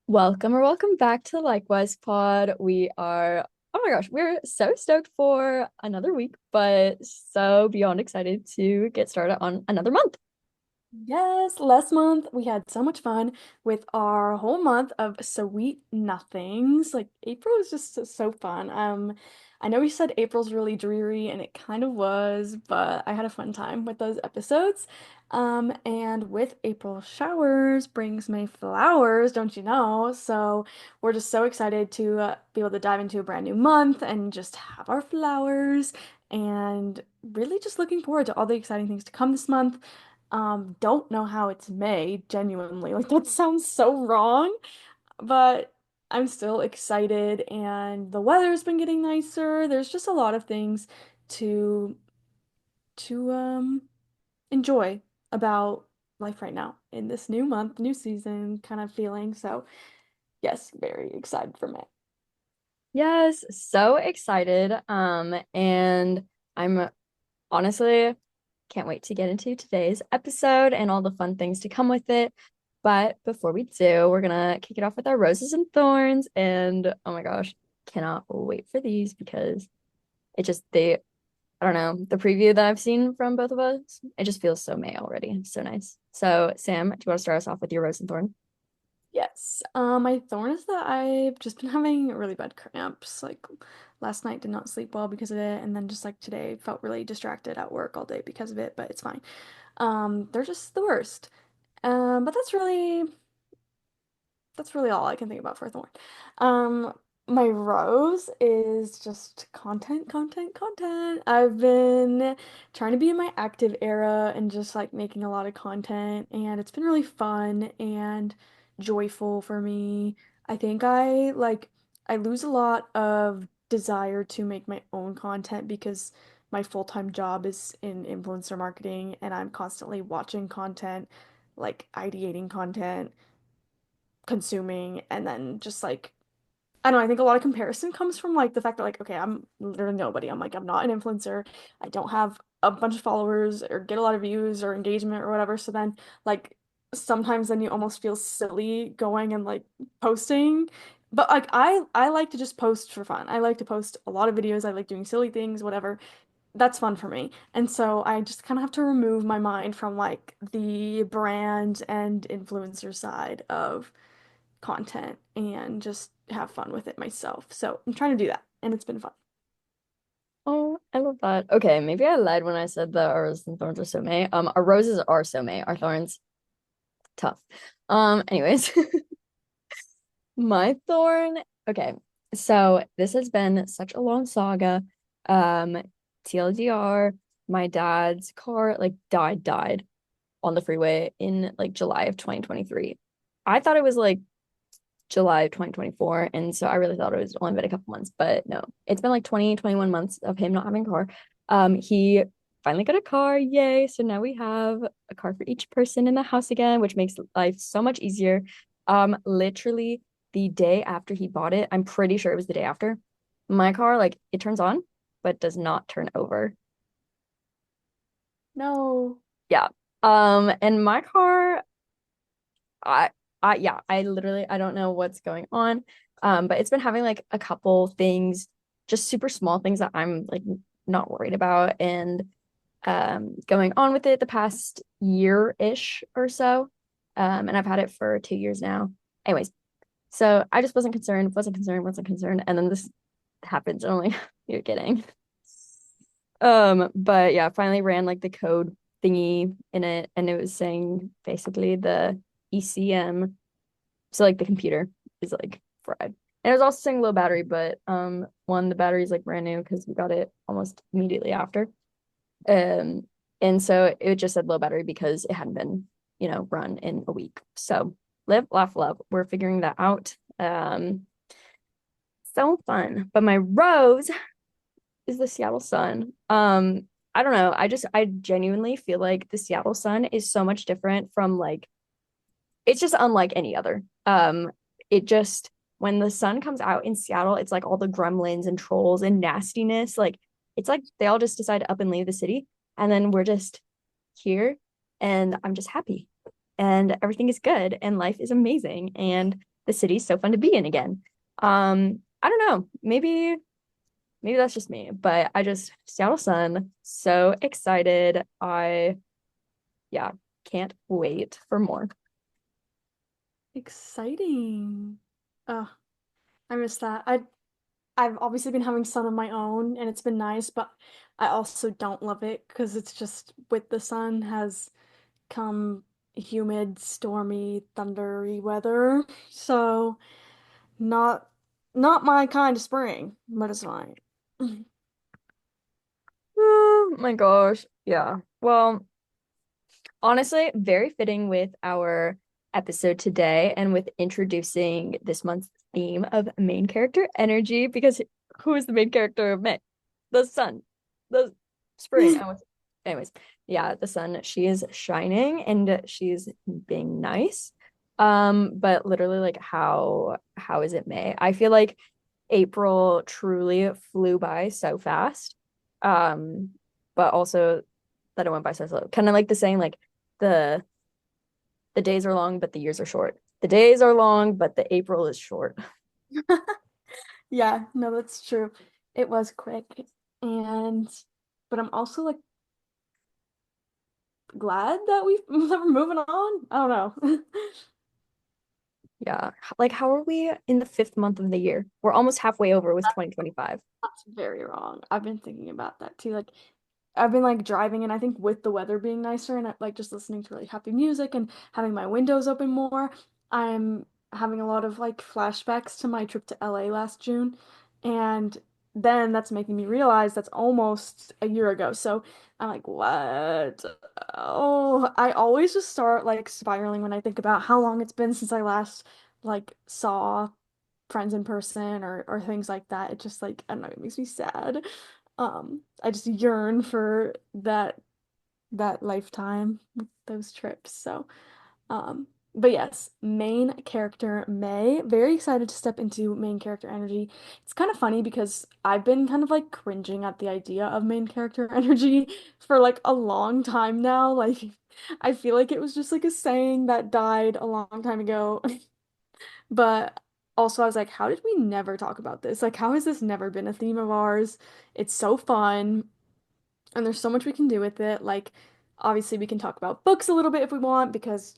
Welcome or welcome back to the Likewise Pod. Oh my gosh, we're so stoked for another week, but so beyond excited to get started on another month. Yes, last month we had so much fun with our whole month of sweet nothings. Like April is just so fun. I know we said April's really dreary and it kind of was, but I had a fun time with those episodes. And with April showers brings May flowers, don't you know? So we're just so excited to be able to dive into a brand new month and just have our flowers and really just looking forward to all the exciting things to come this month. Don't know how it's May, genuinely. Like that sounds so wrong, but I'm still excited and the weather's been getting nicer. There's just a lot of things to to enjoy about life right now in this new month, new season kind of feeling. So, yes, very excited for May. Yes, so excited. And I'm honestly can't wait to get into today's episode and all the fun things to come with it. But before we do, we're gonna kick it off with our roses and thorns. And oh my gosh, cannot wait for these because it just they I don't know, the preview that I've seen from both of us, it just feels so May already. So nice. So, Sam, do you want to start us off with your rose and thorn? Yes. My thorn is that I've just been having really bad cramps. Like last night did not sleep well because of it, and then just like today felt really distracted at work all day because of it, but it's fine. They're just the worst. But that's really all I can think about for a thorn. Um, my rose is just content, content, content. I've been trying to be in my active era and just like making a lot of content, and it's been really fun and joyful for me. I think I lose a lot of desire to make my own content because my full-time job is in influencer marketing and I'm constantly watching content, like ideating content, consuming, and then just like I don't know, I think a lot of comparison comes from like the fact that like, okay, I'm literally nobody. I'm not an influencer. I don't have a bunch of followers or get a lot of views or engagement or whatever. So then like sometimes then you almost feel silly going and like posting. But like I like to just post for fun. I like to post a lot of videos. I like doing silly things, whatever. That's fun for me. And so I just kind of have to remove my mind from like the brand and influencer side of content and just have fun with it myself. So I'm trying to do that, and it's been fun. Oh, I love that. Okay, maybe I lied when I said that our roses and thorns are so May. Our roses are so May, our thorns, tough. Anyways, my thorn. Okay, so this has been such a long saga. Um, TLDR, my dad's car like died on the freeway in like July of 2023. I thought it was like July of 2024. And so I really thought it was only been a couple months, but no, it's been like 20, 21 months of him not having a car. He finally got a car. Yay. So now we have a car for each person in the house again, which makes life so much easier. Literally the day after he bought it, I'm pretty sure it was the day after, my car, like it turns on, but does not turn over. No. Yeah. And my car, I yeah, I literally I don't know what's going on. But it's been having like a couple things, just super small things that I'm like not worried about and going on with it the past year-ish or so. And I've had it for 2 years now. Anyways, so I just wasn't concerned, and then this happens and I'm like, you're kidding. But yeah, finally ran like the code thingy in it, and it was saying basically the ECM, so like the computer is like fried. And it was also saying low battery, but one, the battery is like brand new because we got it almost immediately after. Um, and so it just said low battery because it hadn't been, run in a week. So live, laugh, love. We're figuring that out. So fun. But my rose is the Seattle Sun. I don't know. I genuinely feel like the Seattle Sun is so much different from like it's just unlike any other. It just when the sun comes out in Seattle, it's like all the gremlins and trolls and nastiness. Like it's like they all just decide to up and leave the city, and then we're just here, and I'm just happy, and everything is good, and life is amazing, and the city's so fun to be in again. I don't know. Maybe that's just me, but I just Seattle Sun, so excited. Yeah, can't wait for more. Exciting. Oh, I miss that. I've obviously been having sun of my own and it's been nice, but I also don't love it because it's just with the sun has come humid, stormy, thundery weather. So not not my kind of spring, but it's fine. Oh my gosh. Yeah. Well, honestly, very fitting with our episode today and with introducing this month's theme of main character energy, because who is the main character of May? The sun, the spring. Anyways, yeah, the sun. She is shining and she's being nice. But literally, like, how is it May? I feel like April truly flew by so fast. Um, but also that it went by so slow. Kind of like the saying, like the the days are long, but the years are short. The days are long, but the April is short. Yeah, no, that's true. It was quick. And but I'm also like glad that that we're moving on. I don't know. Yeah. Like, how are we in the fifth month of the year? We're almost halfway over with 2025. That's very wrong. I've been thinking about that too. Like I've been like driving and I think with the weather being nicer and like just listening to really happy music and having my windows open more, I'm having a lot of like flashbacks to my trip to LA last June. And then that's making me realize that's almost a year ago. So I'm like, what? Oh, I always just start like spiraling when I think about how long it's been since I last like saw friends in person or things like that. It just like I don't know, it makes me sad. I just yearn for that lifetime with those trips. So, um, but yes, main character May. Very excited to step into main character energy. It's kind of funny because I've been kind of like cringing at the idea of main character energy for like a long time now. Like, I feel like it was just like a saying that died a long time ago. But also, I was like, how did we never talk about this? Like, how has this never been a theme of ours? It's so fun. And there's so much we can do with it. Like, obviously, we can talk about books a little bit if we want, because,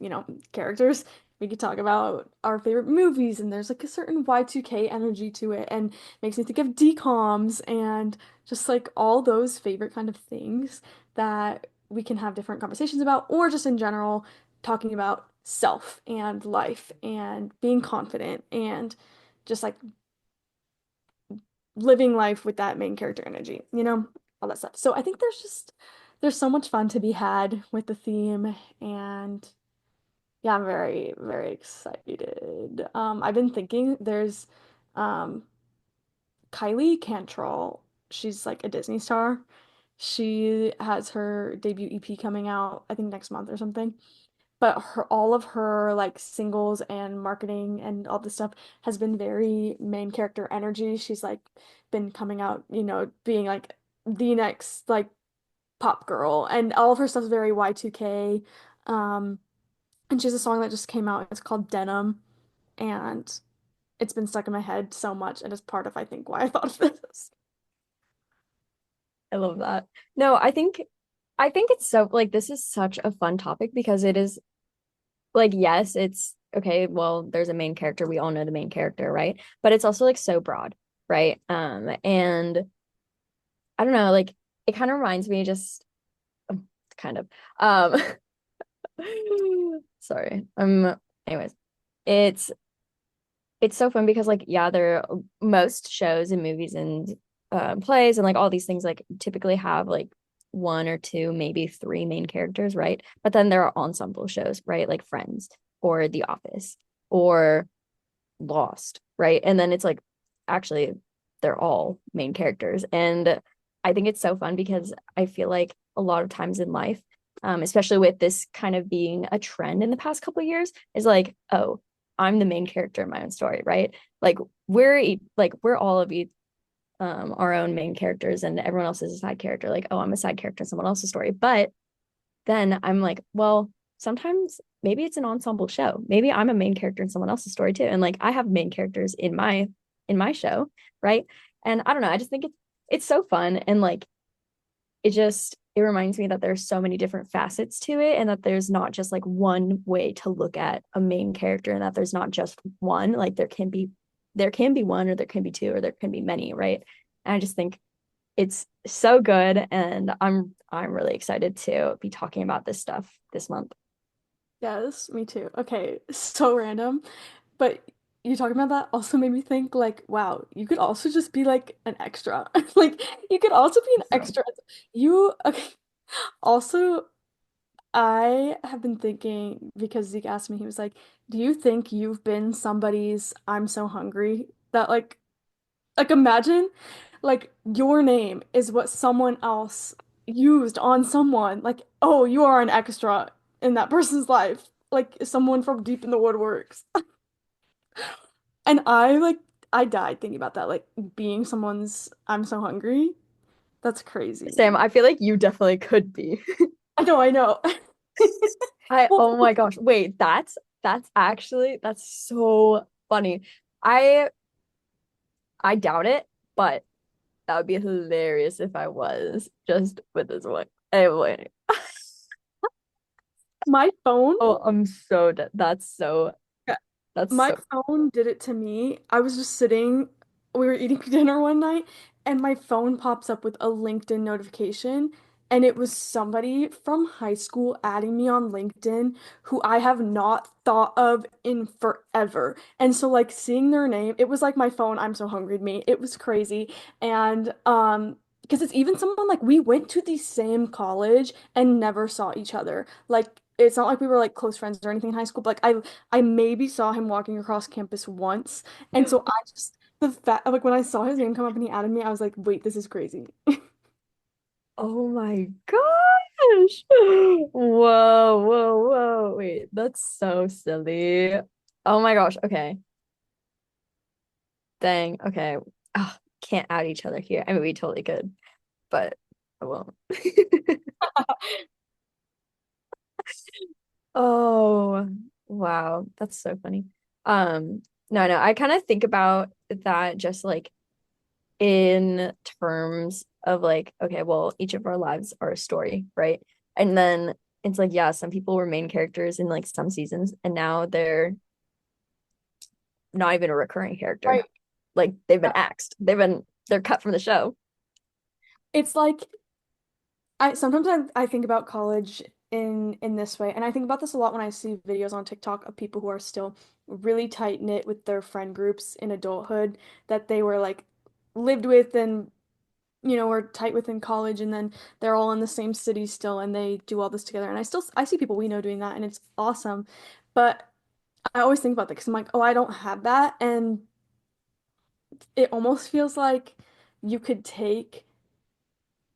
characters. We could talk about our favorite movies, and there's like a certain Y2K energy to it, and makes me think of DComs and just like all those favorite kind of things that we can have different conversations about, or just in general, talking about self and life and being confident and just like living life with that main character energy, all that stuff. So I think there's so much fun to be had with the theme and yeah, I'm very, very excited. I've been thinking there's um Kylie Cantrell. She's like a Disney star. She has her debut EP coming out, I think next month or something. But all of her like singles and marketing and all this stuff has been very main character energy. She's like been coming out, being like the next like pop girl and all of her stuff's very Y2K. Um and she has a song that just came out. It's called Denim and it's been stuck in my head so much and is part of I think why I thought of this. I love that. No, I think it's so like this is such a fun topic because it is like yes, it's okay, well, there's a main character. We all know the main character, right? But it's also like so broad, right? And I don't know, like it kind of reminds me just kind of um sorry. Anyways, it's it's so fun because like yeah, there are most shows and movies and plays and like all these things like typically have like one or two, maybe three main characters, right? But then there are ensemble shows, right? Like Friends or The Office or Lost, right? And then it's like actually they're all main characters. And I think it's so fun because I feel like a lot of times in life, especially with this kind of being a trend in the past couple of years, is like, oh, I'm the main character in my own story, right? Like we're all of you our own main characters and everyone else is a side character. Like, oh, I'm a side character in someone else's story. But then I'm like, well, sometimes maybe it's an ensemble show. Maybe I'm a main character in someone else's story too. And like I have main characters in my show, right? And I don't know, I just think it's so fun and like it reminds me that there's so many different facets to it and that there's not just like one way to look at a main character and that there's not just one. Like there can be one or there can be two or there can be many, right? And I just think it's so good and I'm really excited to be talking about this stuff this month. Yes, me too. Okay, so random. But you talking about that also made me think like, wow, you could also just be like an extra. Like you could also be an So extra. You okay. Also, I have been thinking because Zeke asked me, he was like, "Do you think you've been somebody's I'm so hungry?" That like imagine like your name is what someone else used on someone. Like, oh, you are an extra in that person's life. Like someone from deep in the woodworks. And I died thinking about that, like being someone's I'm so hungry. That's Sam, crazy. I feel like you definitely could be. I know, I know. I Well, oh my gosh. Wait, that's so funny. I I doubt it, but that would be hilarious if I was just with this one. Anyway. my phone Oh, I'm so dead. That's My so phone did it to me. I was just sitting, we were eating dinner one night, and my phone pops up with a LinkedIn notification, and it was somebody from high school adding me on LinkedIn who I have not thought of in forever. And so like seeing their name, it was like my phone, I'm so hungry me. It was crazy. And because it's even someone like we went to the same college and never saw each other. Like it's not like we were like close friends or anything in high school, but like I maybe saw him walking across campus once. And so I just, the fact, like when I saw his name come up and he added me, I was like, wait, this is crazy. Oh my gosh. Whoa, whoa, whoa. Wait, that's so silly. Oh my gosh. Okay. Dang. Okay. Oh, can't add each other here. I mean, we totally could, but I won't. Oh, wow. That's so funny. No, I kind of think about that just like in terms of like, okay, well, each of our lives are a story, right? And then it's like, yeah, some people were main characters in like some seasons, and now they're not even a recurring character. Right. Like they've been axed. They're cut from the show. It's like I sometimes I think about college in this way, and I think about this a lot when I see videos on TikTok of people who are still really tight knit with their friend groups in adulthood that they were like lived with and were tight with in college, and then they're all in the same city still, and they do all this together. And I see people we know doing that, and it's awesome. But I always think about that because I'm like, oh, I don't have that, and it almost feels like you could take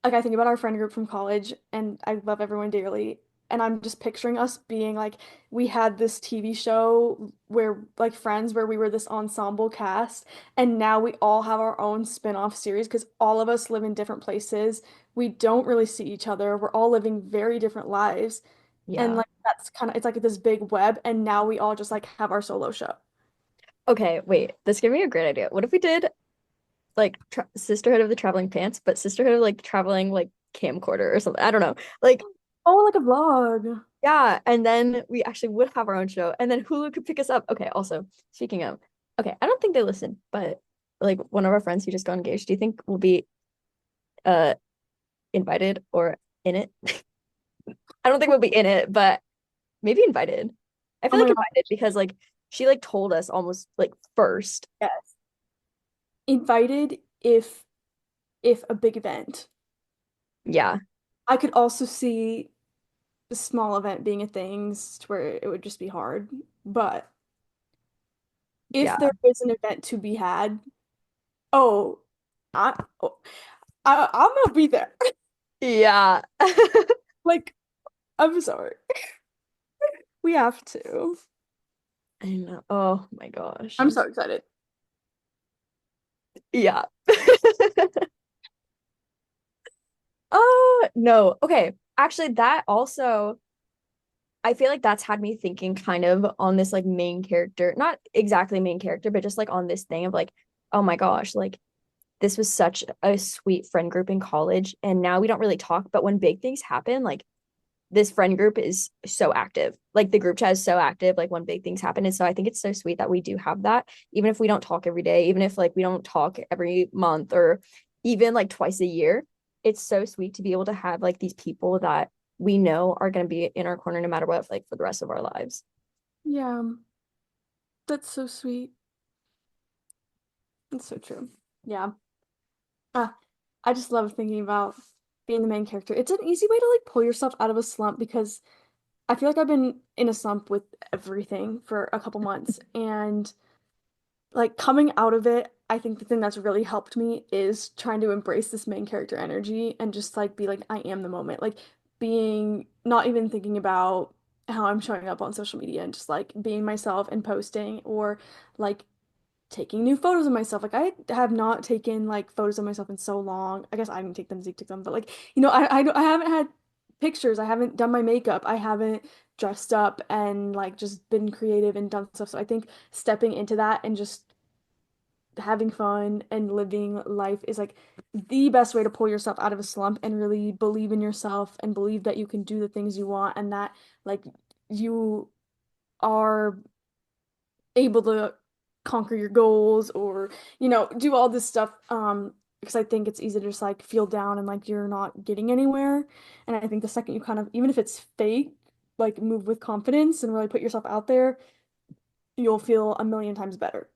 like I think about our friend group from college and I love everyone dearly. And I'm just picturing us being like, we had this TV show where, like, Friends, where we were this ensemble cast. And now we all have our own spin-off series because all of us live in different places. We don't really see each other. We're all living very different lives. And, Yeah. like, that's kind of, it's like this big web. And now we all just, like, have our solo show. Okay, wait. This gave me a great idea. What if we did like tra Sisterhood of the Traveling Pants, but Sisterhood of like traveling like camcorder or something? I don't know. Like, Oh, like a vlog. yeah, and then we actually would have our own show, and then Hulu could pick us up. Okay, also, speaking of, okay, I don't think they listen, but like one of our friends who just got engaged, do you think we'll be uh invited or in it? I don't think we'll be in it, but maybe invited. I Oh feel my like God. invited because like she like told us almost like first. Yes. Invited if a big event. Yeah, I could also see the small event being a thing to where it would just be hard. But if yeah, there is an event to be had, oh, oh, I'm gonna be there. yeah. Like, I'm sorry. We have to. I know. Oh my I'm gosh. so excited. Yeah. No. Okay. Actually, that also I feel like that's had me thinking kind of on this like main character, not exactly main character, but just like on this thing of like, oh my gosh, like this was such a sweet friend group in college, and now we don't really talk, but when big things happen, like this friend group is so active. Like the group chat is so active, like when big things happen. And so I think it's so sweet that we do have that, even if we don't talk every day, even if like we don't talk every month or even like twice a year. It's so sweet to be able to have like these people that we know are going to be in our corner no matter what, like for the rest of our lives. Yeah, that's so sweet. That's so true. Yeah. Ah, I just love thinking about being the main character. It's an easy way to like pull yourself out of a slump because I feel like I've been in a slump with everything for a couple months and like coming out of it, I think the thing that's really helped me is trying to embrace this main character energy and just like be like I am the moment. Like being not even thinking about how I'm showing up on social media and just like being myself and posting or like taking new photos of myself. Like I have not taken like photos of myself in so long. I guess I didn't take them, Zeke took them, but like I haven't had pictures. I haven't done my makeup. I haven't dressed up and like just been creative and done stuff. So I think stepping into that and just having fun and living life is like the best way to pull yourself out of a slump and really believe in yourself and believe that you can do the things you want and that like you are able to conquer your goals or do all this stuff because I think it's easy to just like feel down and like you're not getting anywhere, and I think the second you kind of, even if it's fake, like move with confidence and really put yourself out there, you'll feel a million times better.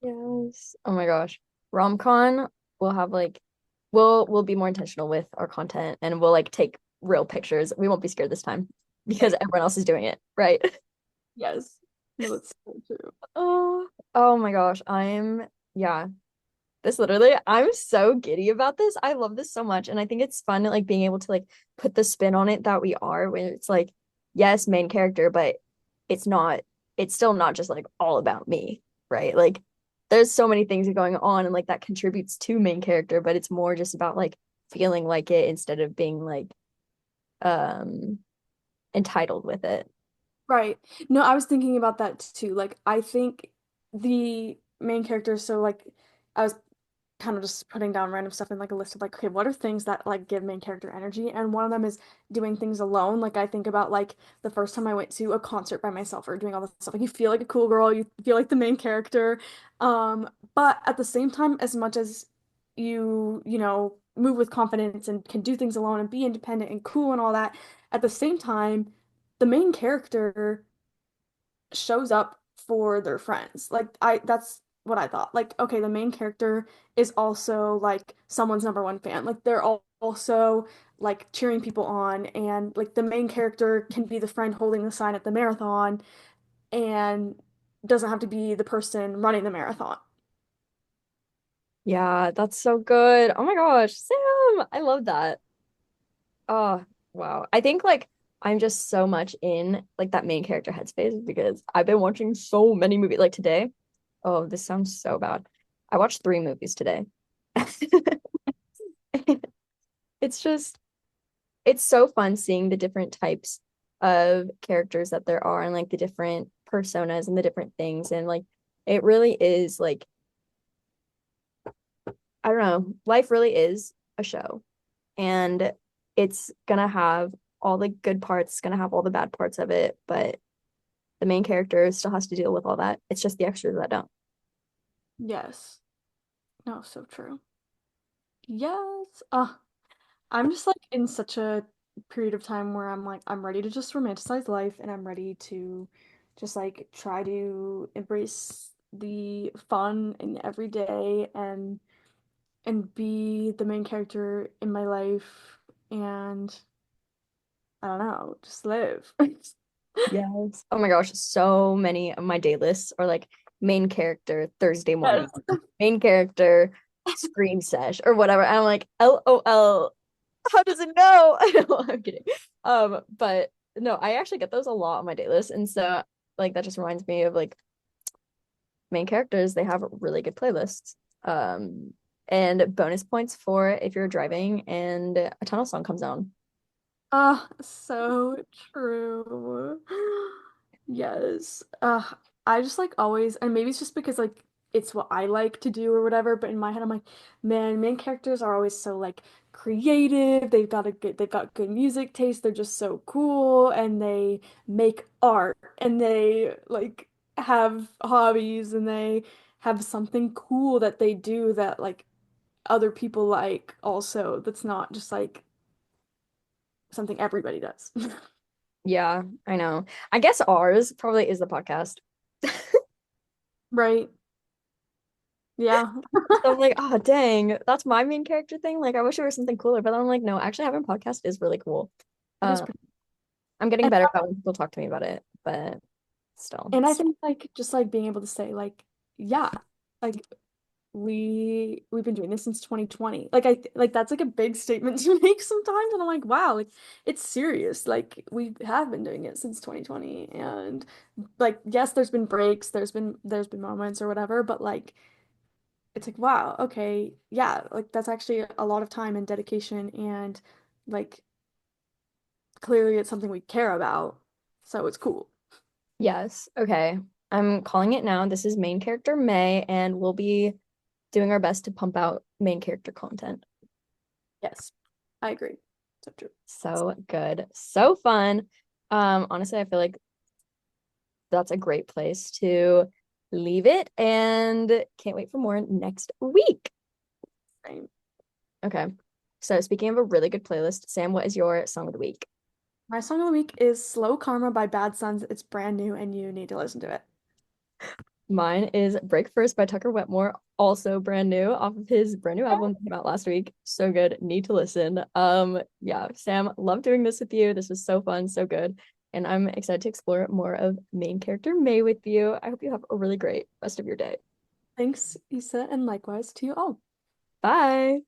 Yes. Oh my gosh. Romcon will have like we'll be more intentional with our content and we'll like take real pictures. We won't be scared this time because Right. everyone else is doing it, right? Yes. No, that's so true. Oh, oh my gosh. Yeah, this literally, I'm so giddy about this. I love this so much. And I think it's fun like being able to like put the spin on it that we are, where it's like, yes, main character, but it's not, it's still not just like all about me, right? Like there's so many things going on and like that contributes to main character, but it's more just about like feeling like it instead of being like um entitled with it. Right. No, I was thinking about that too. Like, I think the main character, so like, I was kind of just putting down random stuff in like a list of like, okay, what are things that like give main character energy? And one of them is doing things alone. Like, I think about like the first time I went to a concert by myself or doing all this stuff. Like, you feel like a cool girl, you feel like the main character. But at the same time, as much as move with confidence and can do things alone and be independent and cool and all that, at the same time, the main character shows up for their friends. Like that's what I thought. Like, okay, the main character is also like someone's number one fan. Like they're all also like cheering people on and like the main character can be the friend holding the sign at the marathon and doesn't have to be the person running the marathon. Yeah, that's so good. Oh my gosh, Sam, I love that. Oh, wow. I think like I'm just so much in like that main character headspace because I've been watching so many movies like today. Oh, this sounds so bad. I watched 3 movies today. It's just it's so fun seeing the different types of characters that there are and like the different personas and the different things and like it really is like I don't know, life really is a show and it's gonna have all the good parts, it's gonna have all the bad parts of it, but the main character still has to deal with all that. It's just the extras that don't. Yes. No, so true. Yes. I'm just like in such a period of time where I'm like I'm ready to just romanticize life and I'm ready to just like try to embrace the fun in every day and be the main character in my life and I don't know, just live. Yes. Oh my gosh, so many of my day lists are like main character Thursday morning, Yes. main character scream sesh or whatever. And I'm like, LOL, how does it know? No, I'm kidding. But no, I actually get those a lot on my day list. And so like that just reminds me of like main characters, they have really good playlists. And bonus points for if you're driving and a tunnel song comes on. Ah, so true. Yes. I just like always, and maybe it's just because like it's what I like to do or whatever, but in my head I'm like, man, main characters are always so like creative. They've got good music taste. They're just so cool and they make art and they like have hobbies and they have something cool that they do that like other people like also that's not just like something everybody does. Yeah, I know. I guess ours probably is the podcast. Right. Yeah. So I'm like, oh dang, that's my main character thing. Like I wish it was something cooler, but then I'm like, no, actually having a podcast is really cool. It is Um, pretty. I'm getting And better about when people talk to me about it, but still. I think like just like being able to say like yeah, like we've been doing this since 2020. Like like that's like a big statement to make sometimes and I'm like wow, like it's serious. Like we have been doing it since 2020 and like yes, there's been breaks, there's been moments or whatever, but like it's like wow, okay, yeah, like that's actually a lot of time and dedication and like clearly it's something we care about. So it's cool. Yes. Okay. I'm calling it now. This is main character May, and we'll be doing our best to pump out main character content. Yes, I agree. So true. So good. So fun. Honestly, I feel like that's a great place to leave it and can't wait for more next week. Same. Okay. So speaking of a really good playlist, Sam, what is your song of the week? My song of the week is Slow Karma by Bad Sons. It's brand new and you need to listen to it. Mine is Break First by Tucker Wetmore, also brand new off of his brand new album that came out last week. So good. Need to listen. Yeah, Sam, love doing this with you. This was so fun, so good. And I'm excited to explore more of main character May with you. I hope you have a really great rest of your day. Thanks, Issa, and likewise to you all. Bye.